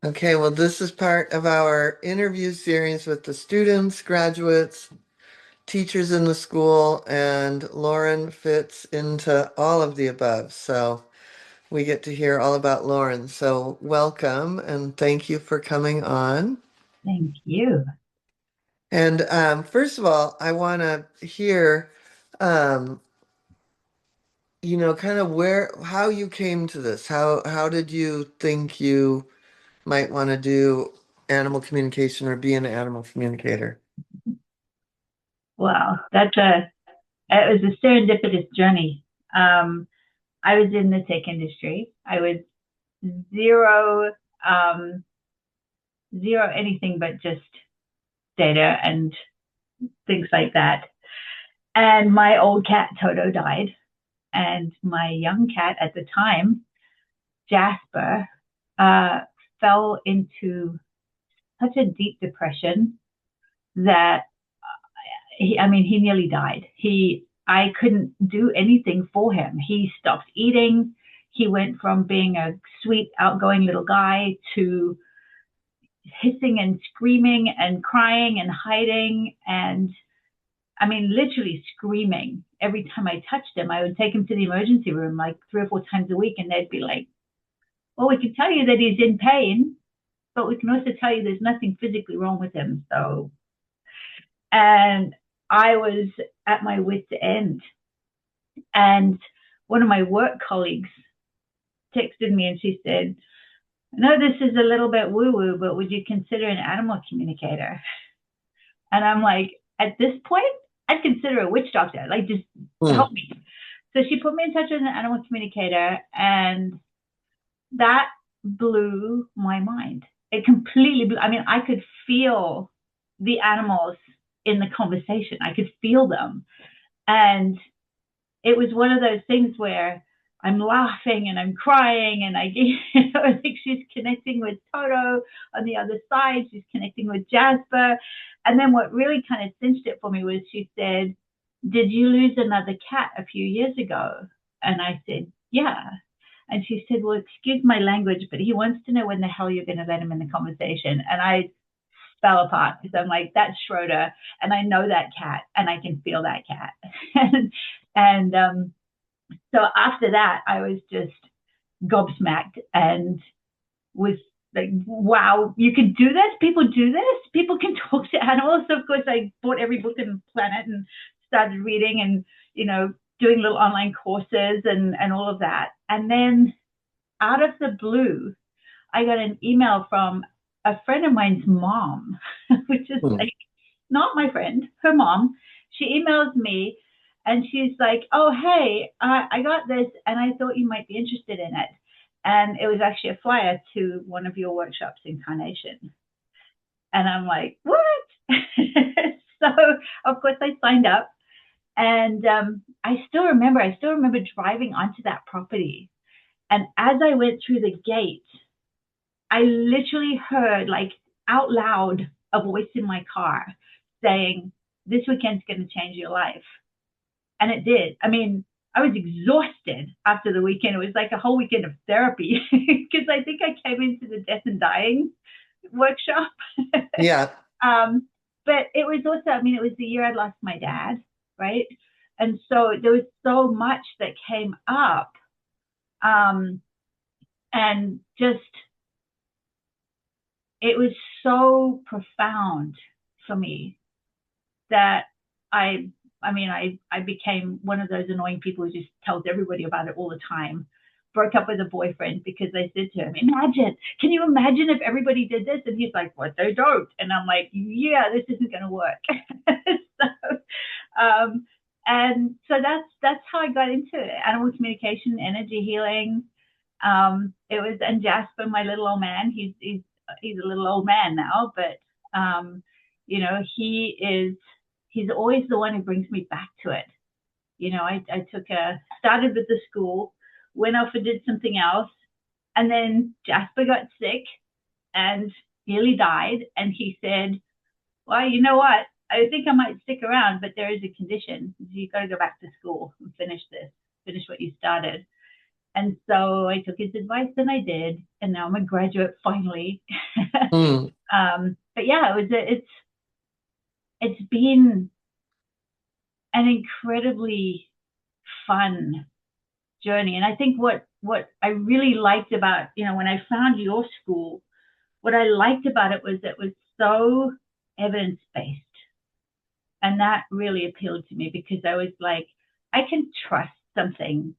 Okay, well, this is part of our interview series with the students, graduates, teachers in the school, and Lorrin fits into all of the above. So we get to hear all about Lorrin. So welcome and thank you for coming on. Thank you. And first of all, I want to hear, um, kind of how you came to this. How did you think you might want to do animal communication or be an animal communicator? Wow, it was a serendipitous journey. Um, I was in the tech industry. I was zero, um, zero anything but just data and things like that. And my old cat Toto died, and my young cat at the time, Jasper, uh, fell into such a deep depression that he nearly died. I couldn't do anything for him. He stopped eating. He went from being a sweet, outgoing little guy to hissing and screaming and crying and hiding. And literally screaming. Every time I touched him, I would take him to the emergency room like 3 or 4 times a week. And they'd be like, well, we can tell you that he's in pain, but we can also tell you there's nothing physically wrong with him. And I was at my wit's end. And one of my work colleagues texted me and she said, I know this is a little bit woo woo, but would you consider an animal communicator? And I'm like, at this point, I'd consider a witch doctor. Like, just Hmm. help me. So she put me in touch with an animal communicator, and that blew my mind. It completely blew. I could feel the animals in the conversation. I could feel them. And it was one of those things where I'm laughing and I'm crying and I think she's connecting with Toto on the other side. She's connecting with Jasper. And then what really kind of cinched it for me was she said, did you lose another cat a few years ago? And I said, yeah. And she said, well, excuse my language, but he wants to know when the hell you're going to let him in the conversation. And I fell apart because I'm like, that's Schroeder, and I know that cat, and I can feel that cat. And so after that, I was just gobsmacked and was like, wow, you can do this? People do this? People can talk to animals? So of course, I bought every book in the planet and started reading and, doing little online courses and all of that. And then out of the blue, I got an email from a friend of mine's mom, which is Hmm. like not my friend, her mom. She emails me and she's like, oh, hey, I got this and I thought you might be interested in it. And it was actually a flyer to one of your workshops in Carnation. And I'm like, what? So, of course, I signed up. And I still remember driving onto that property. And as I went through the gate, I literally heard, like, out loud, a voice in my car saying, this weekend's going to change your life. And it did. I was exhausted after the weekend. It was like a whole weekend of therapy because I think I came into the death and dying workshop. Yeah. But it was also, it was the year I'd lost my dad, right? And so there was so much that came up. Um, and just it was so profound for me that I I became one of those annoying people who just tells everybody about it all the time. Broke up with a boyfriend because I said to him, can you imagine if everybody did this? And he's like, what, they don't. And I'm like, yeah, this isn't going to work. so, um, and so that's how I got into it. Animal communication, energy healing. And Jasper, my little old man, he's a little old man now, but you know, he's always the one who brings me back to it. I started with the school, went off and did something else, and then Jasper got sick and nearly died, and he said, well, you know what? I think I might stick around, but there is a condition. You've got to go back to school and finish what you started. And so I took his advice and I did, and now I'm a graduate finally. Mm. But yeah, it's been an incredibly fun journey. And I think what I really liked about, when I found your school, what I liked about it was so evidence based. And that really appealed to me because I was like, I can trust something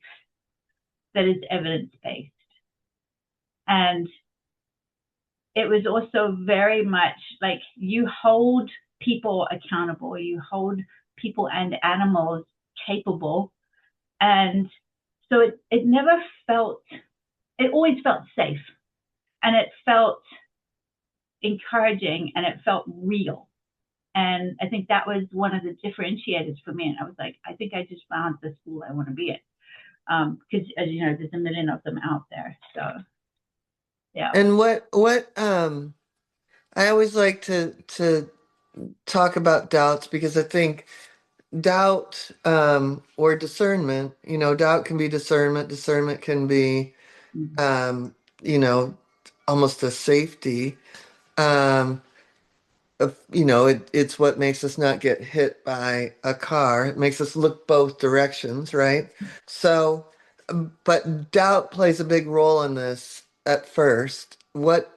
that is evidence based. And it was also very much like you hold people accountable, you hold people and animals capable. And so it never felt, it always felt safe, and it felt encouraging, and it felt real. And I think that was one of the differentiators for me. And I was like, I think I just found the school I want to be in. Because as you know, there's a million of them out there. So yeah. And what I always like to talk about doubts because I think doubt or discernment, doubt can be discernment, discernment can be Mm-hmm. um, you know, almost a safety. Um, it's what makes us not get hit by a car. It makes us look both directions, right? So, but doubt plays a big role in this at first. What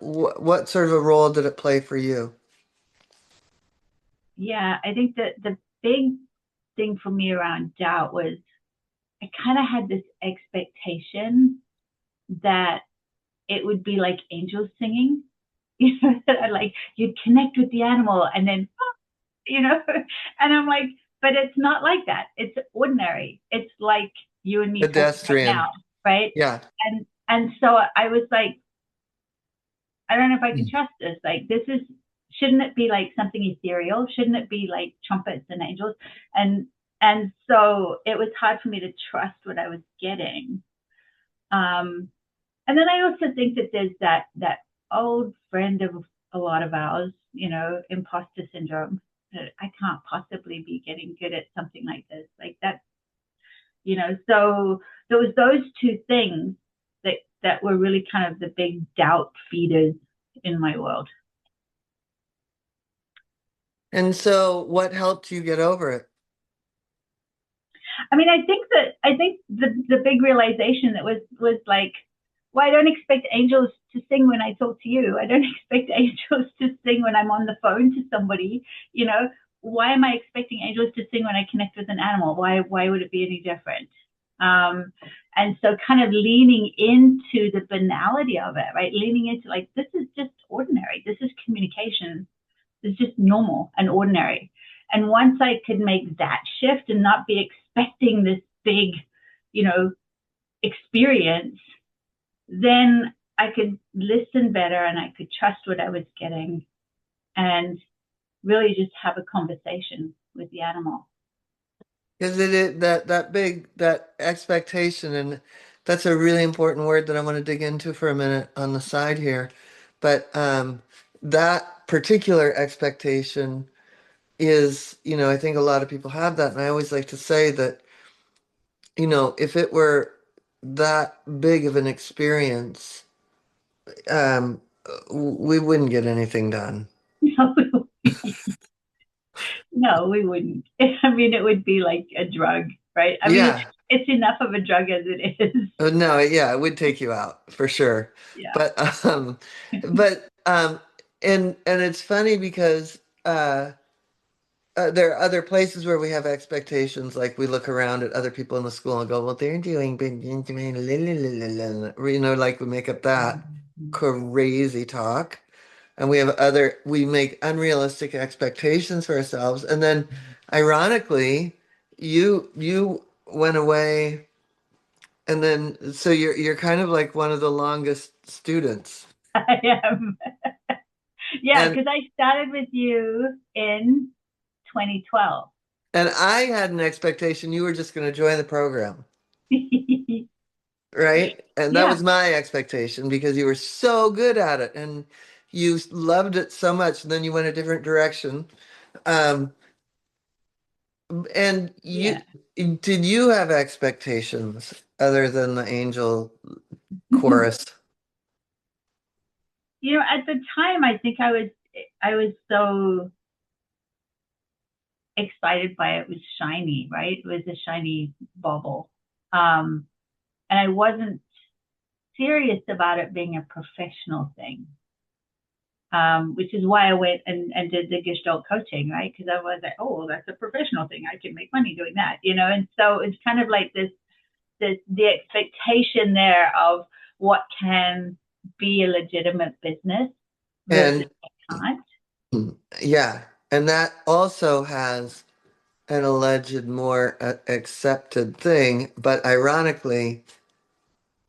sort of a role did it play for you? Yeah, I think that the big thing for me around doubt was I kind of had this expectation that it would be like angels singing, like you'd connect with the animal and then, you know, and I'm like, but it's not like that. It's ordinary. It's like you and me talking right Pedestrian. now, right? Yeah. And so I was like, I don't know if I can trust this. Like, shouldn't it be like something ethereal? Shouldn't it be like trumpets and angels? And and so it was hard for me to trust what I was getting. Um, and then I also think that there's that old friend of a lot of ours, imposter syndrome. That I can't possibly be getting good at something like this, like that. So there was those two things that were really kind of the big doubt feeders in my world. And so what helped you get over it? I mean, I think the big realization that was like, well, I don't expect angels to sing when I talk to you. I don't expect angels to sing when I'm on the phone to somebody. You know, why am I expecting angels to sing when I connect with an animal? Why would it be any different? And so kind of leaning into the banality of it, right? Leaning into like, this is just ordinary. This is communication. It's just normal and ordinary. And once I could make that shift and not be expecting this big, you know, experience, then I could listen better and I could trust what I was getting and really just have a conversation with the animal. Because that expectation, and that's a really important word that I want to dig into for a minute on the side here. But that particular expectation is, I think a lot of people have that, and I always like to say that, if it were that big of an experience, um, we wouldn't get anything done. No, no, we wouldn't. I mean, it would be like a drug, right? I mean, Yeah. it's enough of a drug as it is. No, yeah, it would take you out for sure. Yeah. But but and it's funny because there are other places where we have expectations, like we look around at other people in the school and go, well, they're doing, like we make up that crazy talk. And we make unrealistic expectations for ourselves. And then ironically, you went away and then so you're kind of like one of the longest students. I am. Yeah, And because I started with you in 2012. and I had an expectation you were just going to join the program, right? And that Yeah. was my expectation because you were so good at it and you loved it so much, and then you went a different direction. Um, And Yeah. did you have expectations other than the angel chorus? At the time, I think I was so excited by it. It was shiny, right? It was a shiny bubble. Um, and I wasn't serious about it being a professional thing, which is why I went and did the Gestalt coaching, right? Because I was like, oh, well, that's a professional thing. I can make money doing that. And so it's kind of like the expectation there of what can be a legitimate business versus And what can't. yeah, and that also has an alleged more accepted thing, but ironically,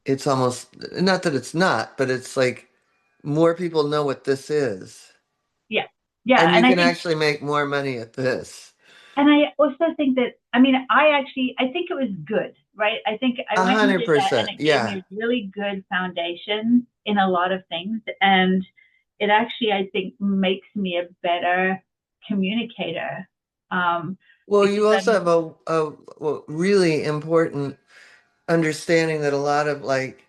it's almost not that it's not, but it's like more people know what this is. Yeah, yeah, And you and I can think actually make more money at this. And I also think that, I mean, I think it was good, right? I think I A went and hundred did that and percent. it gave me Yeah. a really good foundation in a lot of things. And it actually, I think, makes me a better communicator. Well, Because you also I'm, have a really important understanding that a lot of like,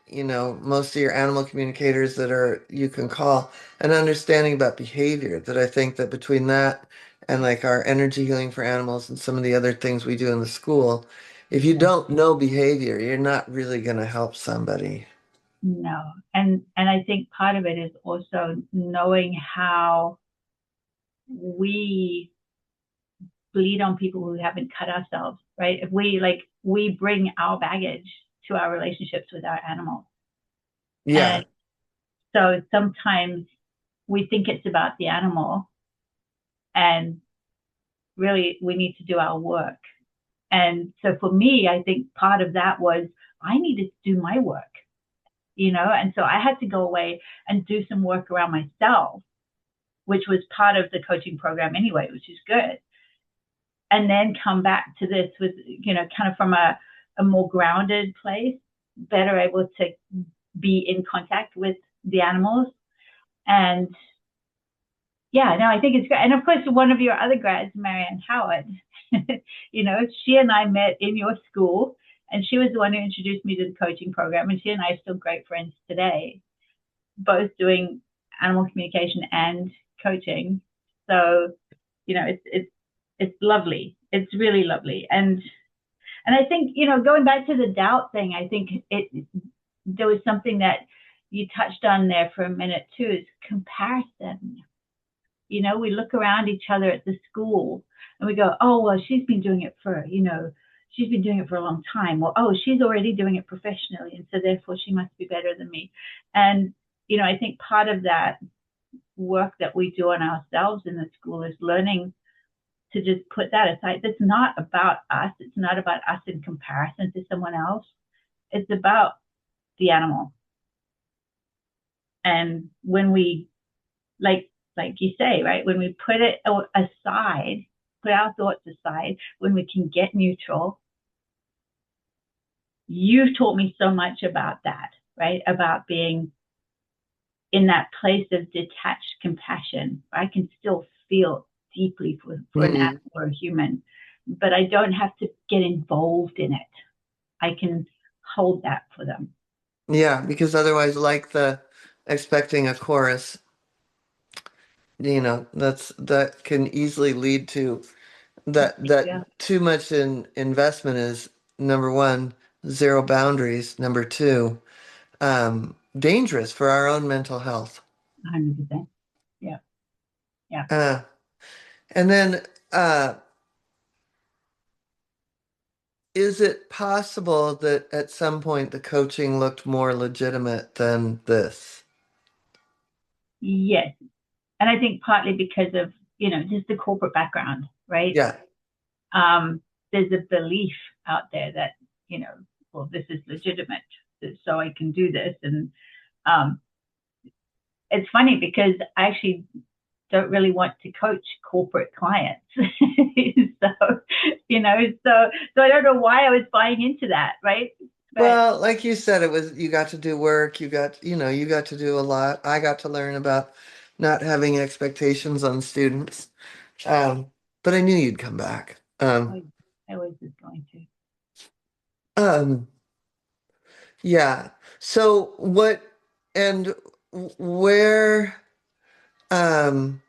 most of your animal communicators that you can call an understanding about behavior that I think that between that and like our energy healing for animals and some of the other things we do in the school, if you yeah, don't know behavior, you're not really going to help somebody. no. And I think part of it is also knowing how we bleed on people who haven't cut ourselves, right? If we bring our baggage to our relationships with our animals. Yeah. And so sometimes we think it's about the animal and really we need to do our work. And so for me, I think part of that was I needed to do my work. And so I had to go away and do some work around myself, which was part of the coaching program anyway, which is good. And then come back to this with, kind of from a more grounded place, better able to be in contact with the animals. And yeah, no, I think it's great. And of course, one of your other grads, Marianne Howard, she and I met in your school, and she was the one who introduced me to the coaching program. And she and I are still great friends today, both doing animal communication and coaching. So, it's lovely. It's really lovely. And I think, going back to the doubt thing, I think there was something that you touched on there for a minute too, is comparison. We look around each other at the school and we go, oh, well, she's been doing it she's been doing it for a long time. Or, oh, she's already doing it professionally. And so therefore she must be better than me. And, I think part of that work that we do on ourselves in the school is learning to just put that aside. That's not about us. It's not about us in comparison to someone else. It's about the animal. And when we like you say, right? When we put it aside, put our thoughts aside, when we can get neutral, you've taught me so much about that, right? About being in that place of detached compassion. I can still feel deeply for an Mhm. animal or a human, but I don't have to get involved in it. I can hold that for them. Yeah, because otherwise, like the expecting a chorus, that can easily lead to that Yeah, too much in investment is number one, zero boundaries. Number two, dangerous for our own mental health. 100%. Yeah, yeah. Uh, and then, is it possible that at some point the coaching looked more legitimate than this? Yes. And I think partly because of, just the corporate background, right? Yeah. um, there's a belief out there that, you know, well, this is legitimate, so I can do this. And um, it's funny because I actually don't really want to coach corporate clients. so, so I don't know why I was buying into that, right? But Well, like you said, you got to do work, you got to do a lot. I got to learn about not having expectations on students. Um, but I knew you'd come back. Um, I always was going to. um, yeah. So what and where um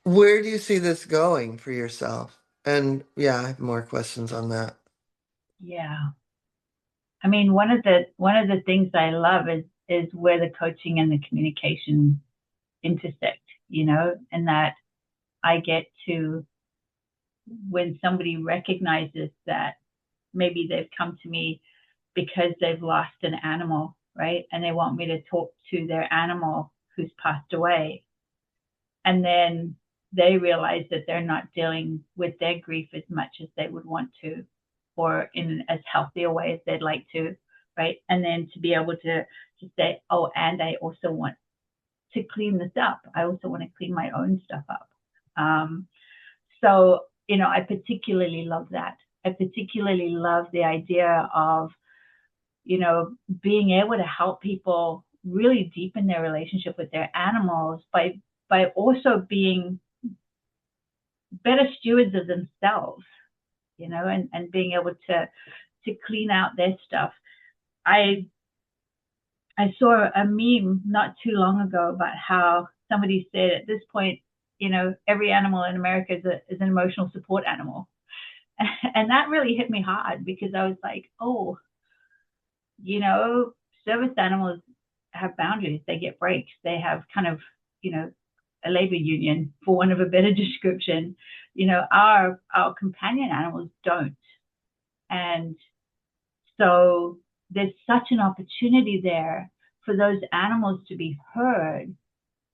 where do you see this going for yourself? And yeah, I have more questions on that. Yeah. I mean, one of the things I love is where the coaching and the communication intersect, and that I get to, when somebody recognizes that maybe they've come to me because they've lost an animal, right? And they want me to talk to their animal who's passed away. And then they realize that they're not dealing with their grief as much as they would want to, or in as healthy a way as they'd like to, right? And then to be able to say, oh, and I also want to clean this up. I also want to clean my own stuff up. So, I particularly love that. I particularly love the idea of, being able to help people really deepen their relationship with their animals by also being better stewards of themselves, and being able to clean out their stuff. I I saw a meme not too long ago about how somebody said at this point, every animal in America is an emotional support animal. And that really hit me hard because I was like, oh, you know, service animals have boundaries. They get breaks. They have kind of, a labor union, for want of a better description. Our companion animals don't. And so there's such an opportunity there for those animals to be heard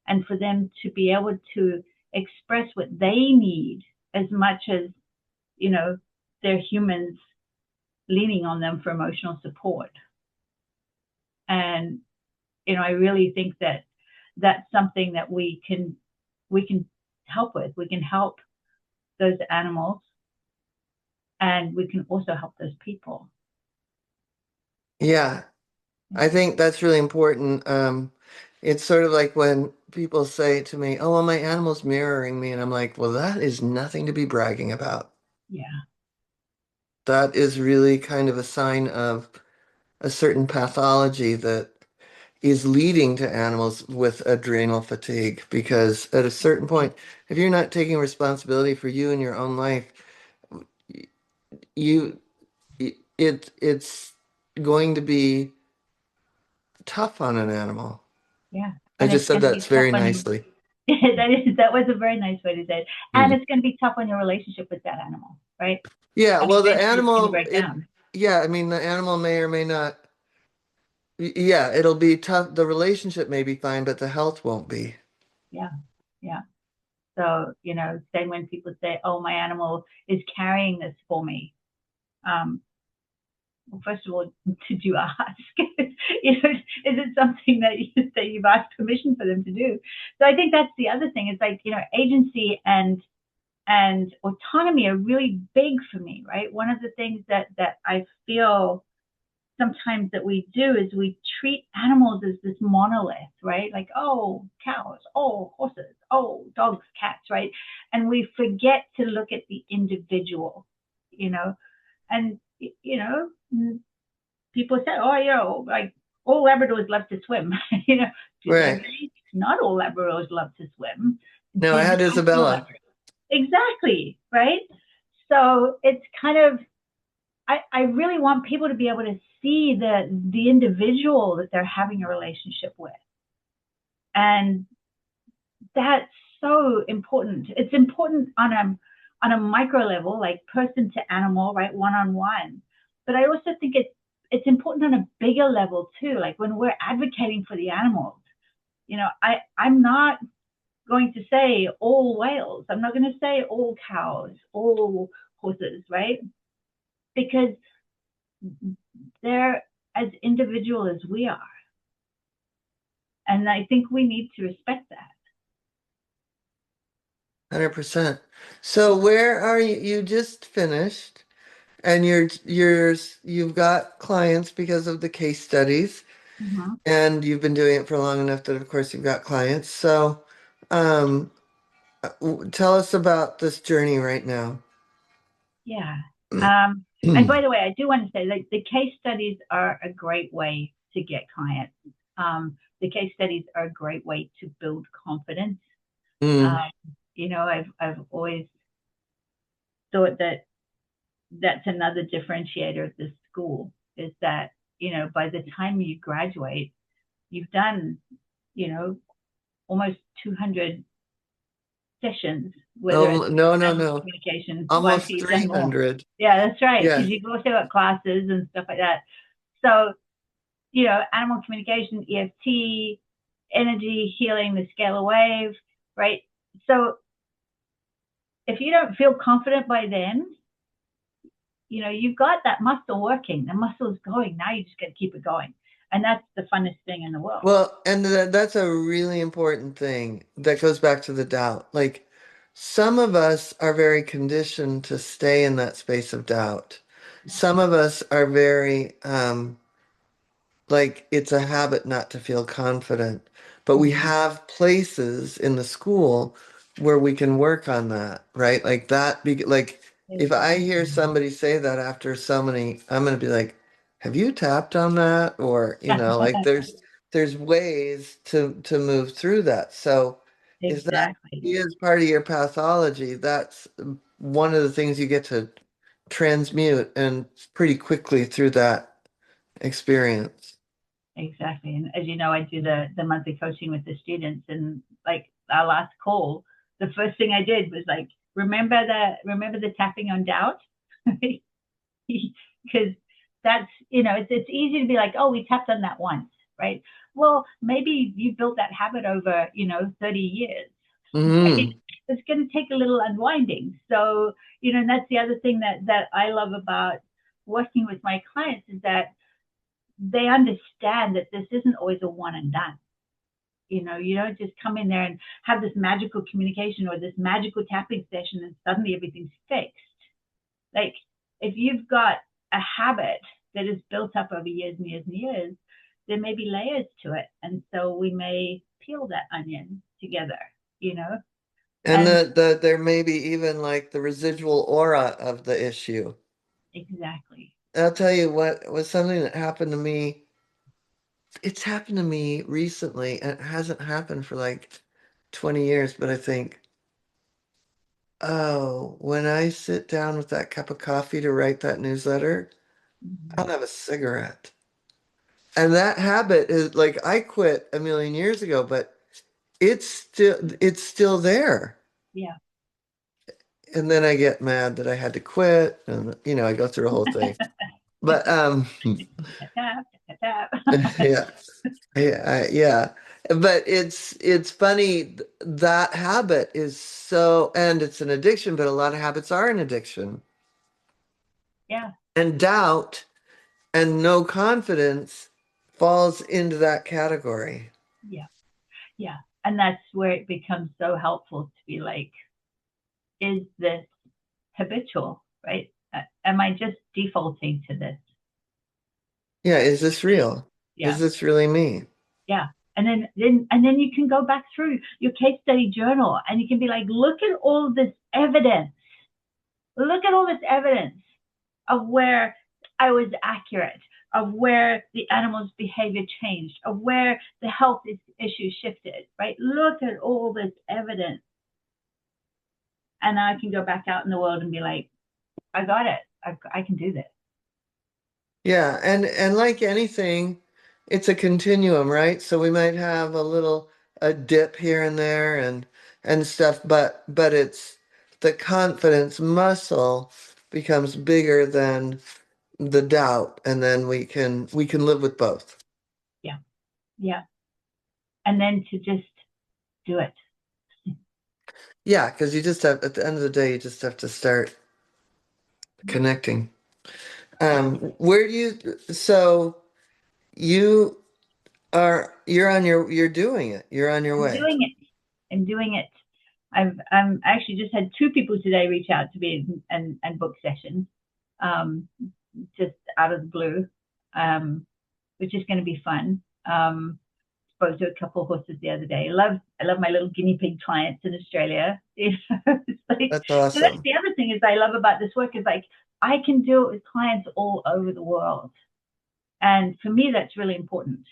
and for them to be able to express what they need as much as, you know, they're humans leaning on them for emotional support. And, I really think that that's something that we can help with. We can help those animals and we can also help those people. Yeah, I think that's really important. It's sort of like when people say to me, "Oh, well, my animal's mirroring me," and I'm like, "Well, that is nothing to be bragging about. Yeah. That is really kind of a sign of a certain pathology that is leading to animals with adrenal fatigue. Because at a certain point, if you're not taking responsibility for you and your own life, you it's going to be tough on an animal." Yeah. I And just it's said going to that be tough very on you. nicely. That was a very nice way to say it. And Hmm. it's going to be tough on your relationship with that animal, right? Yeah, And well, the eventually it's going to animal, break down. yeah, I mean, the animal may or may not, yeah, it'll be tough. The relationship may be fine, but the health won't be. Yeah. Yeah. So, same when people say, oh, my animal is carrying this for me. Um, well, first of all, did you ask? Is it something that you've asked permission for them to do? So I think that's the other thing. It's like, agency and autonomy are really big for me, right? One of the things that I feel sometimes that we do is we treat animals as this monolith, right? Like, oh, cows, oh, horses, oh, dogs, cats, right? And we forget to look at the individual, you know, and, people say, oh, like all Labradors love to swim. Do they Right. really? Not all Labradors love to swim. No, I Did had you see a Isabella. Labrador? Exactly, right? So it's kind of, I really want people to be able to see the individual that they're having a relationship with. And that's so important. It's important on a micro level, like person to animal, right? One on one. But I also think it's important on a bigger level too. Like when we're advocating for the animals, I'm not going to say all whales. I'm not going to say all cows, all horses, right? Because they're as individual as we are. And I think we need to respect that. 100%. So where are you? You just finished and you've got clients because of the case studies Mm-hmm. and you've been doing it for long enough that of course you've got clients. So, um, Tell us about this journey right now. Yeah. Um, and by the way, I do want to say that the case studies are a great way to get clients. The case studies are a great way to build confidence. Mm. Um, I've always thought that that's another differentiator of this school is that, by the time you graduate, you've done, you know, almost 200 sessions, whether Oh, it's no, no, animal no. communication, well, Almost actually you've done more. 300. Yeah, that's right. Yeah. Because you've also got classes and stuff like that. So, animal communication, EFT, energy healing, the scalar wave, right? So if you don't feel confident by then, you've got that muscle working. The muscle's going. Now you just got to keep it going. And that's the funnest thing in the world. Well, and that's a really important thing that goes back to the doubt. Like, some of us are very conditioned to stay in that space of doubt. Some of us are very, like it's a habit not to feel confident. But we Mm-hmm. have places in the school where we can work on that, right? Like like if I hear Exactly. somebody say that after so many, I'm gonna be like, have you tapped on that? Or, like there's ways to move through that. So if that Exactly. is part of your pathology, that's one of the things you get to transmute and pretty quickly through that experience. Exactly. And as you know, I do the monthly coaching with the students, and like our last call, the first thing I did was like, remember the tapping on doubt? Because that's, it's easy to be like, oh, we tapped on that once, right? Well, maybe you built that habit over, 30 years, right? Hmm. It's going to take a little unwinding. So, and that's the other thing that I love about working with my clients is that they understand that this isn't always a one and done. You don't just come in there and have this magical communication or this magical tapping session and suddenly everything's fixed. Like, if you've got a habit that is built up over years and years and years, there may be layers to it. And so we may peel that onion together, you know? And And there may be even like the residual aura of the issue. exactly. I'll tell you what was something that happened to me. It's happened to me recently, and it hasn't happened for like 20 years, but I think, oh, when I sit down with that cup of coffee to write that newsletter, I'll Mhm. have a cigarette. And that habit is like I quit a million years ago, but it's still there. Yeah. And then I get mad that I had to quit, and I go through a whole thing. But Tap, tap, tap. yeah, yeah. But it's funny that habit is so, and it's an addiction, but a lot of habits are an addiction. Yeah. And doubt and no confidence falls into that category. Yeah. Yeah. And that's where it becomes so helpful to be like, is this habitual, right? Am I just defaulting to this? Yeah, is this real? Is Yeah. this really me? Yeah. And then you can go back through your case study journal and you can be like, look at all this evidence. Look at all this evidence of where I was accurate, of where the animal's behavior changed, of where the health issue shifted, right? Look at all this evidence. And I can go back out in the world and be like, I got it. I can do this. Yeah, and like anything, it's a continuum, right? So we might have a dip here and there and stuff, but it's the confidence muscle becomes bigger than the doubt, and then we can live with both. Yeah. Yeah. And then to just do it. Yeah, because you just have at the end of the day, you just have to start connecting. Where do you so you you're doing it. You're on your I'm way. doing it. I'm doing it. I've actually just had two people today reach out to me and book sessions, um, just out of the blue, which is going to be fun. spoke to a couple of horses the other day. I love my little guinea pig clients in Australia. It's like, That's so that's awesome. the other thing is I love about this work is like I can do it with clients all over the world. And for me, that's really important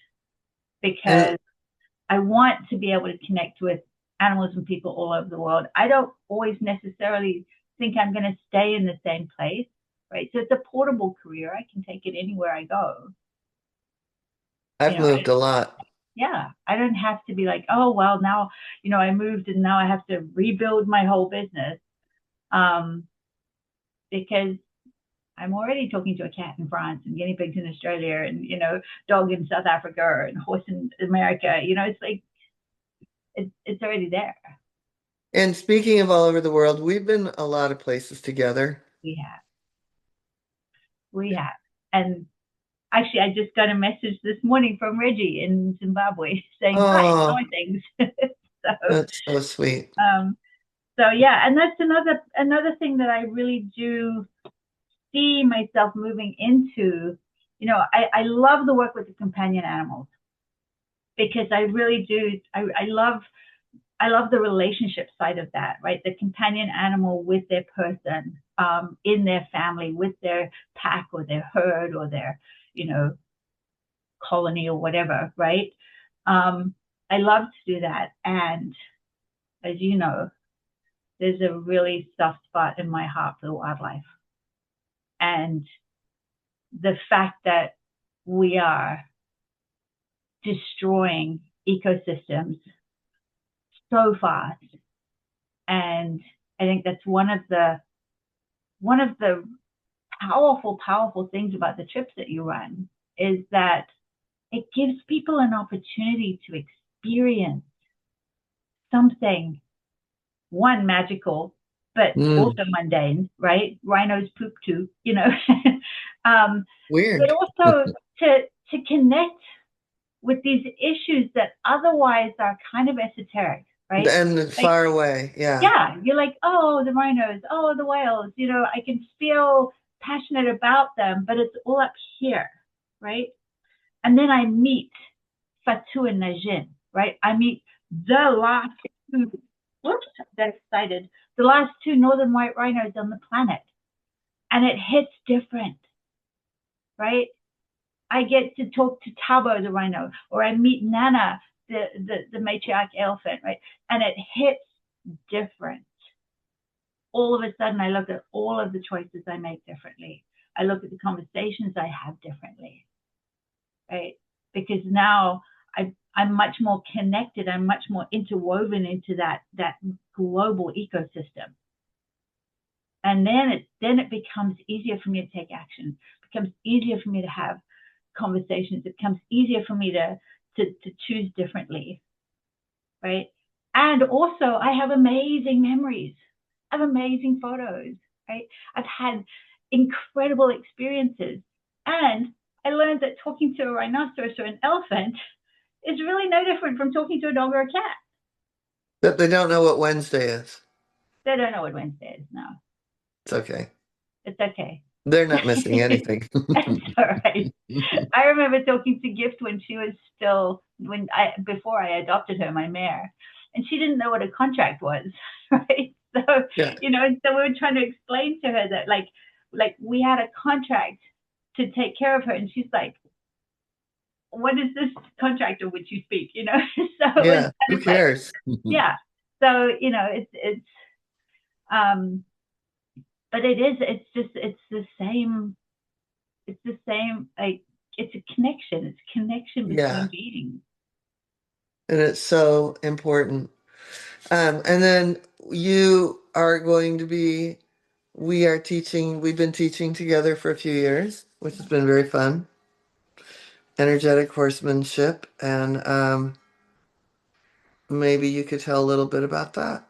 And because I want to be able to connect with animals and people all over the world. I don't always necessarily think I'm going to stay in the same place, right? So it's a portable career. I can take it anywhere I go. You I've know, moved a lot. yeah, I don't have to be like, oh, well, now, I moved and now I have to rebuild my whole business. Um, because I'm already talking to a cat in France and guinea pigs in Australia and, dog in South Africa and horse in America. It's like, it's already there. And speaking of all over the world, we've been a lot of places together. We have, we have. And actually, I just got a message this morning from Reggie in Zimbabwe saying, hi, how Oh, are things? so, that's so sweet. um, so yeah, and that's another thing that I really do see myself moving into. I love the work with the companion animals because I really do. I love the relationship side of that, right? The companion animal with their person, in their family, with their pack or their herd or their, you know, colony or whatever, right? Um, I love to do that. And as you know, there's a really soft spot in my heart for the wildlife. And the fact that we are destroying ecosystems so fast. And I think that's one of the powerful things about the trips that you run is that it gives people an opportunity to experience something, one, magical, but Mm, also mundane, right? Rhinos poop too, but weird. also to connect with these issues that otherwise are kind of esoteric, right? And Like, far away. Yeah. yeah, you're like, oh, the rhinos, oh, the whales, I can feel passionate about them, but it's all up here, right? And then I meet Fatou and Najin, right? I meet the last two, whoops, I'm excited, the last two northern white rhinos on the planet. And it hits different, right? I get to talk to Tabo, the rhino, or I meet Nana, the matriarch elephant, right? And it hits different. All of a sudden, I look at all of the choices I make differently. I look at the conversations I have differently, right? Because now I'm much more connected. I'm much more interwoven into that global ecosystem. And then it becomes easier for me to take action. It becomes easier for me to have conversations. It becomes easier for me to choose differently, right? And also, I have amazing memories. I have amazing photos, right? I've had incredible experiences. And I learned that talking to a rhinoceros or an elephant is really no different from talking to a dog or a cat. That they don't know what Wednesday is. They don't know what Wednesday is now. It's okay. It's okay. They're not missing anything. That's all right. I remember talking to Gift when she was still before I adopted her, my mare, and she didn't know what a contract was, right? So Yeah. so we were trying to explain to her that like we had a contract to take care of her, and she's like, "What is this contract of which you speak?" So it was Yeah. kind Who of like, cares? yeah. So it's um, but it's the same. It's the same, like, it's a connection. It's a connection between Yeah. beings. And it's so important. And then you are going to be, we've been teaching together for a few years, which has been very fun. Energetic horsemanship. And maybe you could tell a little bit about that.